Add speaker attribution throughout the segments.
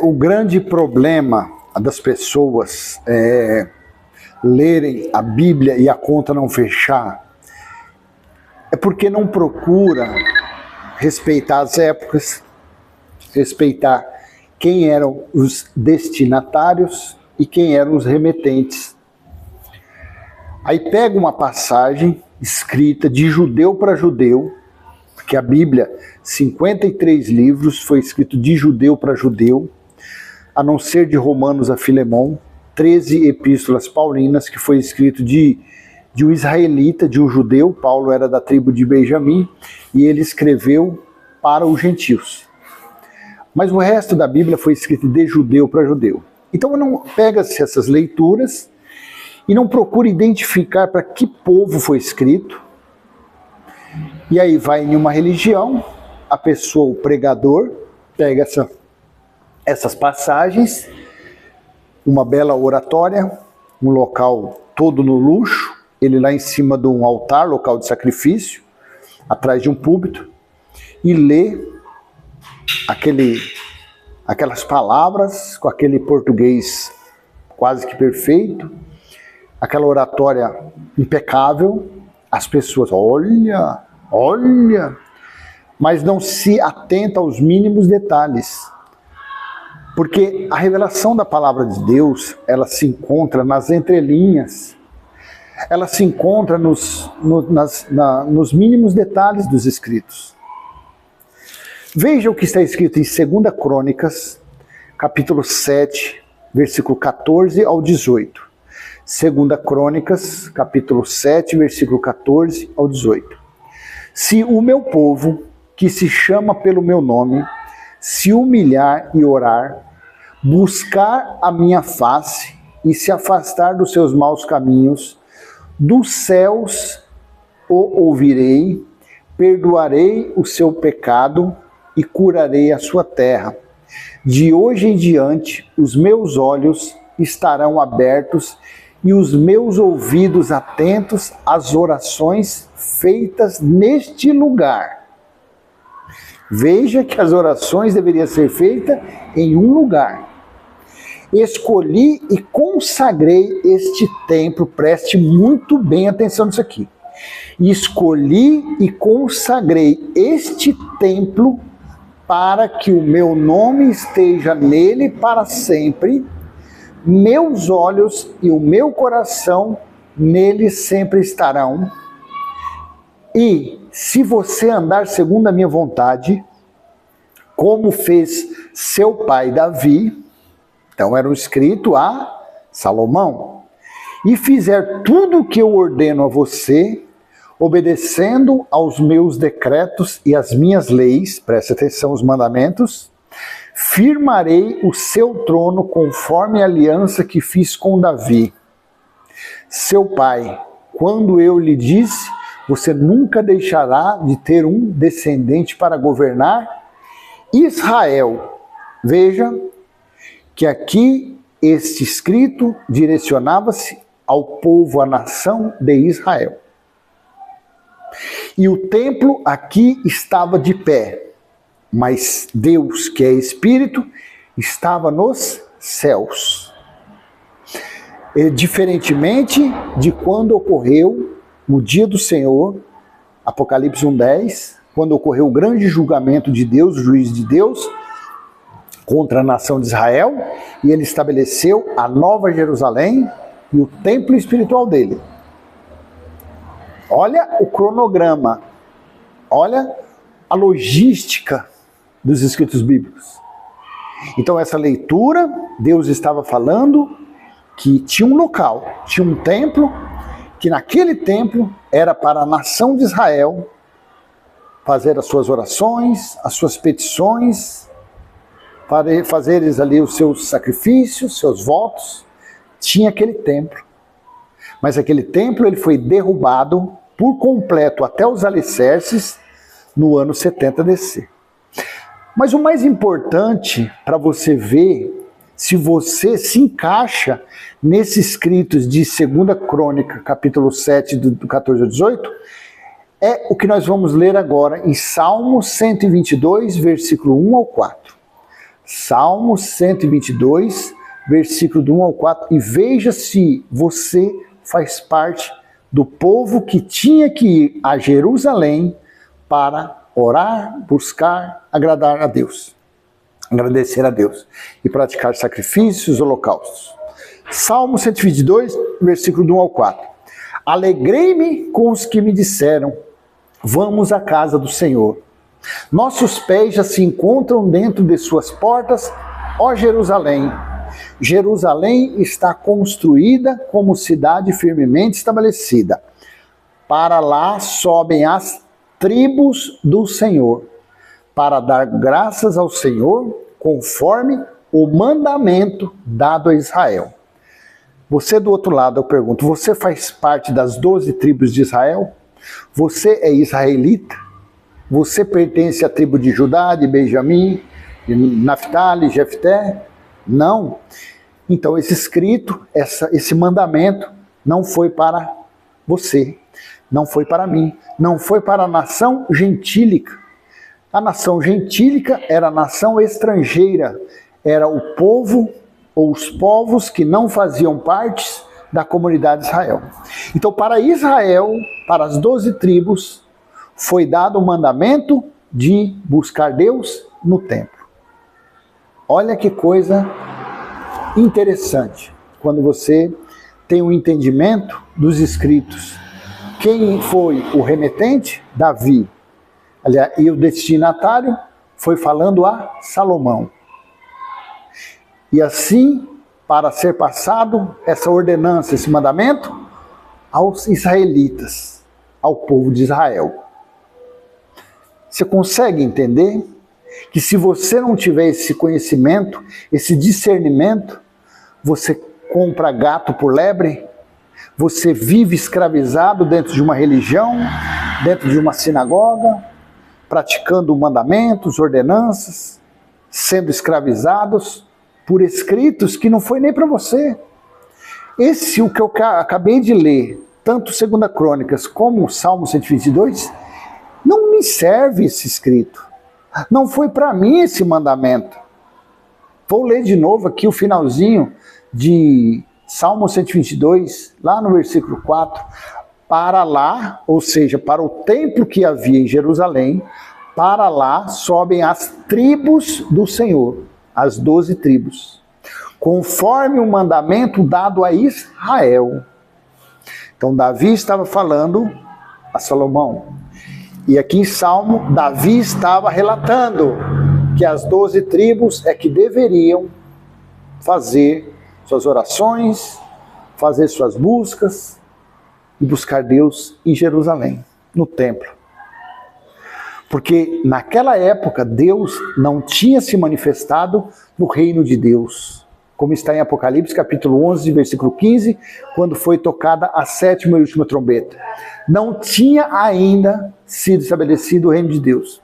Speaker 1: O grande problema das pessoas lerem a Bíblia e a conta não fechar é porque não procura respeitar as épocas, respeitar quem eram os destinatários e quem eram os remetentes. Aí pega uma passagem escrita de judeu para judeu, porque a Bíblia, 53 livros, foi escrito de judeu para judeu, a não ser de Romanos a Filemão, 13 epístolas paulinas, que foi escrito de um israelita, de um judeu. Paulo era da tribo de Benjamim, e ele escreveu para os gentios. Mas o resto da Bíblia foi escrito de judeu para judeu. Então não pega-se essas leituras e não procura identificar para que povo foi escrito. E aí vai em uma religião, a pessoa, o pregador, pega essas passagens, uma bela oratória, um local todo no luxo, ele lá em cima de um altar, local de sacrifício, atrás de um púlpito, e lê aquelas palavras com aquele português quase que perfeito, aquela oratória impecável, as pessoas, olha, mas não se atenta aos mínimos detalhes. Porque a revelação da palavra de Deus, ela se encontra nas entrelinhas, ela se encontra nos mínimos detalhes dos escritos. Veja o que está escrito em 2 Crônicas, capítulo 7, versículo 14 ao 18. 2 Crônicas, capítulo 7, versículo 14 ao 18. Se o meu povo, que se chama pelo meu nome, se humilhar e orar, buscar a minha face e se afastar dos seus maus caminhos, dos céus o ouvirei, perdoarei o seu pecado e curarei a sua terra. De hoje em diante, os meus olhos estarão abertos e os meus ouvidos atentos às orações feitas neste lugar. Veja que as orações deveriam ser feitas em um lugar. Escolhi e consagrei este templo, preste muito bem atenção nisso aqui. Escolhi e consagrei este templo para que o meu nome esteja nele para sempre, meus olhos e o meu coração nele sempre estarão. E se você andar segundo a minha vontade, como fez seu pai Davi, então era um escrito a Salomão, e fizer tudo o que eu ordeno a você, obedecendo aos meus decretos e às minhas leis, preste atenção aos mandamentos, firmarei o seu trono conforme a aliança que fiz com Davi, seu pai, quando eu lhe disse, você nunca deixará de ter um descendente para governar Israel. Veja que aqui este escrito direcionava-se ao povo, à nação de Israel. E o templo aqui estava de pé, mas Deus, que é Espírito, estava nos céus. Diferentemente de quando ocorreu no dia do Senhor, Apocalipse 1:10, quando ocorreu o grande julgamento de Deus, o juiz de Deus, contra a nação de Israel, e ele estabeleceu a Nova Jerusalém e o templo espiritual dele. Olha o cronograma, olha a logística dos escritos bíblicos. Então essa leitura, Deus estava falando que tinha um local, tinha um templo, que naquele templo era para a nação de Israel fazer as suas orações, as suas petições, para fazer ali os seus sacrifícios, seus votos. Tinha aquele templo. Mas aquele templo ele foi derrubado por completo até os alicerces no ano 70 DC. Mas o mais importante para você ver se você se encaixa nesses escritos de 2 Crônica, capítulo 7, do 14 ao 18, é o que nós vamos ler agora em Salmo 122, versículo 1 ao 4. Salmo 122, versículo do 1 ao 4. E veja se você faz parte do povo que tinha que ir a Jerusalém para orar, buscar, agradar a Deus, agradecer a Deus e praticar sacrifícios, holocaustos. Salmo 122, versículo do 1 ao 4. Alegrei-me com os que me disseram, vamos à casa do Senhor. Nossos pés já se encontram dentro de suas portas, ó Jerusalém. Jerusalém está construída como cidade firmemente estabelecida. Para lá sobem as tribos do Senhor, para dar graças ao Senhor, conforme o mandamento dado a Israel. Você do outro lado, eu pergunto, você faz parte das 12 tribos de Israel? Você é israelita? Você pertence à tribo de Judá, de Benjamim, de Naftali, Jefté? Não. Então esse escrito, esse mandamento não foi para você, não foi para mim, não foi para a nação gentílica. A nação gentílica era a nação estrangeira, era o povo ou os povos que não faziam parte da comunidade de Israel. Então para Israel, para as 12 tribos, foi dado o mandamento de buscar Deus no templo. Olha que coisa interessante, quando você tem um entendimento dos escritos. Quem foi o remetente? Davi. Aliás, e o destinatário foi falando a Salomão. E assim, para ser passado essa ordenança, esse mandamento, aos israelitas, ao povo de Israel. Você consegue entender que se você não tiver esse conhecimento, esse discernimento, você compra gato por lebre, você vive escravizado dentro de uma religião, dentro de uma sinagoga, praticando mandamentos, ordenanças, sendo escravizados por escritos que não foi nem para você. O que eu acabei de ler, tanto 2 Crônicas como o Salmo 122, não me serve esse escrito. Não foi para mim esse mandamento. Vou ler de novo aqui o finalzinho de Salmo 122, lá no versículo 4. Para lá, ou seja, para o templo que havia em Jerusalém, para lá sobem as tribos do Senhor, as 12 tribos, conforme o mandamento dado a Israel. Então Davi estava falando a Salomão. E aqui em Salmo, Davi estava relatando que as 12 tribos é que deveriam fazer suas orações, fazer suas buscas e buscar Deus em Jerusalém, no templo. Porque naquela época Deus não tinha se manifestado no reino de Deus, como está em Apocalipse capítulo 11, versículo 15, quando foi tocada a 7ª e última trombeta. Não tinha ainda sido estabelecido o reino de Deus.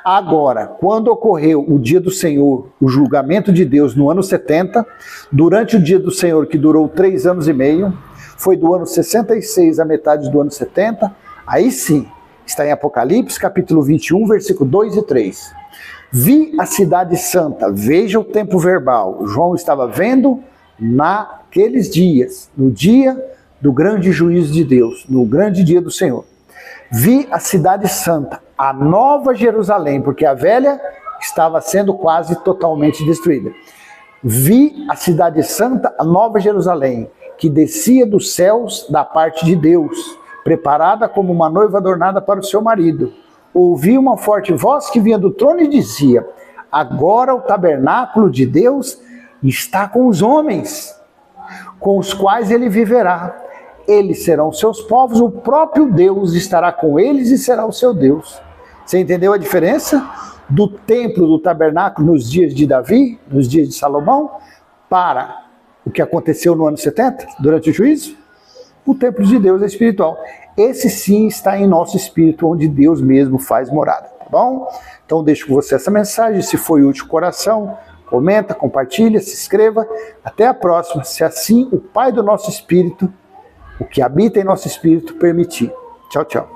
Speaker 1: Agora, quando ocorreu o dia do Senhor, o julgamento de Deus no ano 70, durante o dia do Senhor, que durou 3 anos e meio, foi do ano 66 à metade do ano 70, aí sim, está em Apocalipse capítulo 21, versículo 2 e 3. Vi a cidade santa, veja o tempo verbal. João estava vendo naqueles dias, no dia do grande juízo de Deus, no grande dia do Senhor. Vi a cidade santa, a nova Jerusalém, porque a velha estava sendo quase totalmente destruída. Vi a cidade santa, a nova Jerusalém, que descia dos céus da parte de Deus, preparada como uma noiva adornada para o seu marido. Ouvi uma forte voz que vinha do trono e dizia: agora o tabernáculo de Deus está com os homens, com os quais ele viverá. Eles serão seus povos, o próprio Deus estará com eles e será o seu Deus. Você entendeu a diferença do templo, do tabernáculo nos dias de Davi, nos dias de Salomão, para o que aconteceu no ano 70, durante o juízo? O templo de Deus é espiritual. Esse sim está em nosso espírito, onde Deus mesmo faz morada, tá bom? Então deixo com você essa mensagem, se foi útil coração, comenta, compartilha, se inscreva. Até a próxima, se assim o Pai do nosso espírito, o que habita em nosso espírito, permitir. Tchau, tchau.